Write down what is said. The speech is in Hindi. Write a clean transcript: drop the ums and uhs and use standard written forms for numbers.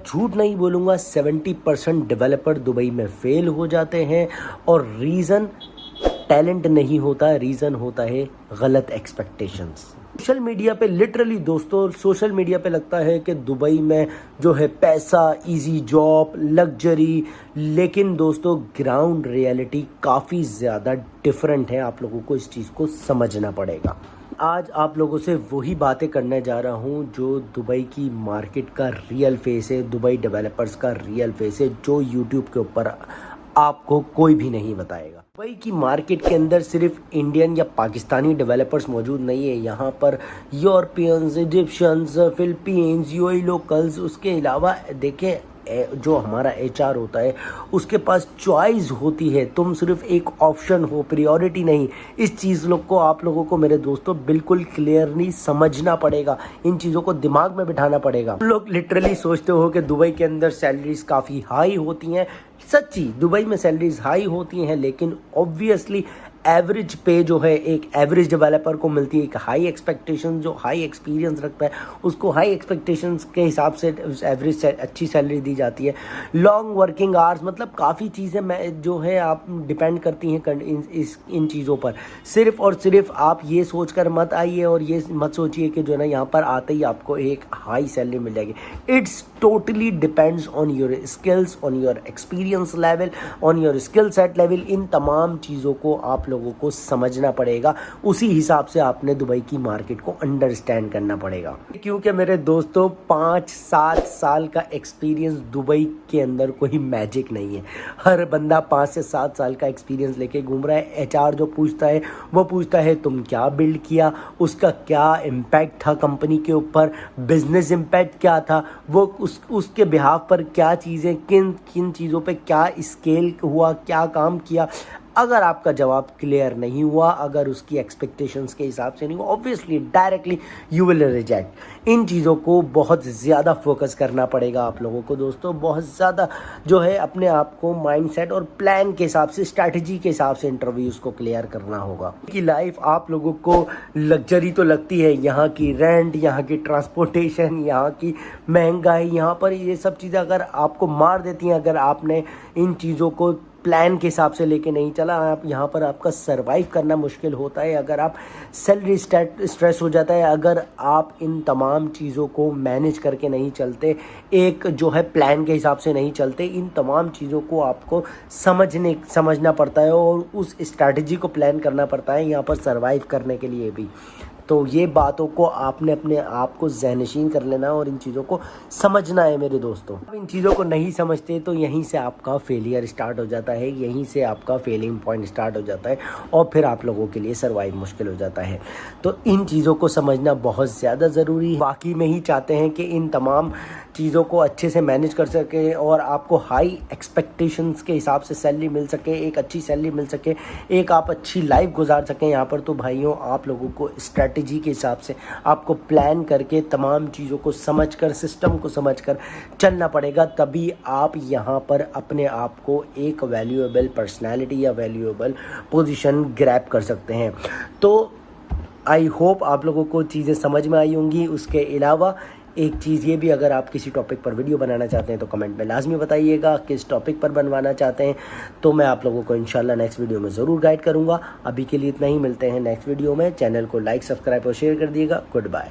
झूठ नहीं बोलूँगा, 70% डेवलपर दुबई में फेल हो जाते हैं और रीज़न टैलेंट नहीं होता, रीज़न होता है गलत एक्सपेक्टेशंस। सोशल मीडिया पे लिटरली दोस्तों, सोशल मीडिया पे लगता है कि दुबई में जो है पैसा, इजी जॉब, लग्जरी, लेकिन दोस्तों ग्राउंड रियलिटी काफ़ी ज़्यादा डिफरेंट है। आप लोगों को इस चीज़ को समझना पड़ेगा। आज आप लोगों से वही बातें करने जा रहा हूँ जो दुबई की मार्केट का रियल फेस है, दुबई डेवलपर्स का रियल फेस है, जो यूट्यूब के ऊपर आपको कोई भी नहीं बताएगा। दुबई की मार्केट के अंदर सिर्फ इंडियन या पाकिस्तानी डेवलपर्स मौजूद नहीं है, यहाँ पर Europeans, Egyptians, Philippines, UAE locals, उसके अलावा देखें जो हमारा एचआर होता है उसके पास चॉइस होती है। तुम सिर्फ एक ऑप्शन हो, प्रायोरिटी नहीं। इस चीज़ को आप लोगों को मेरे दोस्तों बिल्कुल क्लियरली समझना पड़ेगा, इन चीज़ों को दिमाग में बिठाना पड़ेगा। लोग लिटरली सोचते हो कि दुबई के अंदर सैलरीज काफ़ी हाई होती हैं। सच्ची दुबई में सैलरीज हाई होती हैं, लेकिन ऑब्वियसली एवरेज पे जो है एक एवरेज डेवलपर को मिलती है। एक हाई एक्सपेक्टेशन, जो हाई एक्सपीरियंस रखता है उसको हाई एक्सपेक्टेशंस के हिसाब से एवरेज अच्छी सैलरी दी जाती है। लॉन्ग वर्किंग आवर्स, मतलब काफ़ी चीज़ें मैं जो है आप डिपेंड करती हैं इन चीज़ों पर। सिर्फ और सिर्फ आप ये सोचकर मत आइए और ये मत सोचिए कि जो है ना यहाँ पर आते ही आपको एक हाई सैलरी मिल जाएगी। It's totally depends on your skills, on your experience level, on your skill set level. इन तमाम चीज़ों को आप लोगों को समझना पड़ेगा, उसी हिसाब से आपने दुबई की मार्केट को अंडरस्टैंड करना पड़ेगा। क्योंकि मेरे दोस्तों 5-7 साल का एक्सपीरियंस दुबई के अंदर कोई मैजिक नहीं है। हर बंदा 5 से 7 साल का एक्सपीरियंस लेके घूम रहा है। एचआर जो पूछता है वो पूछता है तुम क्या बिल्ड किया, उसका क्या इम्पैक्ट था कंपनी के ऊपर, बिजनेस इम्पैक्ट क्या था, वो उसके बिहाफ पर क्या चीज़ें, किन किन चीज़ों पे क्या स्केल हुआ, क्या काम किया। अगर आपका जवाब क्लियर नहीं हुआ, अगर उसकी एक्सपेक्टेशंस के हिसाब से नहीं हुआ, obviously directly you will reject. इन चीज़ों को बहुत ज़्यादा फोकस करना पड़ेगा आप लोगों को दोस्तों, बहुत ज़्यादा जो है अपने आप को माइंडसेट और प्लान के हिसाब से, स्ट्रैटेजी के हिसाब से इंटरव्यूज़ को क्लियर करना होगा। कि लाइफ आप लोगों को लग्जरी तो लगती है, यहाँ की रेंट, यहाँ की ट्रांसपोर्टेशन, यहाँ की महंगाई, यहाँ पर ये सब चीज़ें अगर आपको मार देती हैं, अगर आपने इन चीज़ों को प्लान के हिसाब से लेके नहीं चला, आप यहाँ पर आपका सरवाइव करना मुश्किल होता है। अगर आप सैलरी स्ट्रेस हो जाता है, अगर आप इन तमाम चीज़ों को मैनेज करके नहीं चलते, एक जो है प्लान के हिसाब से नहीं चलते, इन तमाम चीज़ों को आपको समझना पड़ता है और उस स्ट्रैटेजी को प्लान करना पड़ता है यहाँ पर सरवाइव करने के लिए भी। तो ये बातों को आपने अपने आप को ज़हनशीन कर लेना और इन चीज़ों को समझना है मेरे दोस्तों। आप इन चीज़ों को नहीं समझते तो यहीं से आपका फेलियर स्टार्ट हो जाता है, यहीं से आपका फेलिंग पॉइंट स्टार्ट हो जाता है और फिर आप लोगों के लिए सर्वाइव मुश्किल हो जाता है। तो इन चीज़ों को समझना बहुत ज़्यादा ज़रूरी है। बाकी में ही चाहते हैं कि इन तमाम चीज़ों को अच्छे से मैनेज कर सके और आपको हाई एक्सपेक्टेशंस के हिसाब से सैलरी मिल सके, एक अच्छी सैलरी मिल सके, एक आप अच्छी लाइफ गुजार सकें यहाँ पर। तो भाइयों आप लोगों को स्ट्रैटेजी के हिसाब से आपको प्लान करके तमाम चीज़ों को समझकर, सिस्टम को समझकर चलना पड़ेगा, तभी आप यहाँ पर अपने आप को एक वैल्यूएबल पर्सनैलिटी या वैल्यूएबल पोजीशन ग्रैब कर सकते हैं। तो आई होप आप लोगों को चीज़ें समझ में आई होंगी। उसके अलावा एक चीज़ ये भी, अगर आप किसी टॉपिक पर वीडियो बनाना चाहते हैं तो कमेंट में लाजमी बताइएगा किस टॉपिक पर बनवाना चाहते हैं, तो मैं आप लोगों को इंशाल्लाह नेक्स्ट वीडियो में ज़रूर गाइड करूँगा। अभी के लिए इतना ही, मिलते हैं नेक्स्ट वीडियो में। चैनल को लाइक, सब्सक्राइब और शेयर कर दिएगा। Good bye.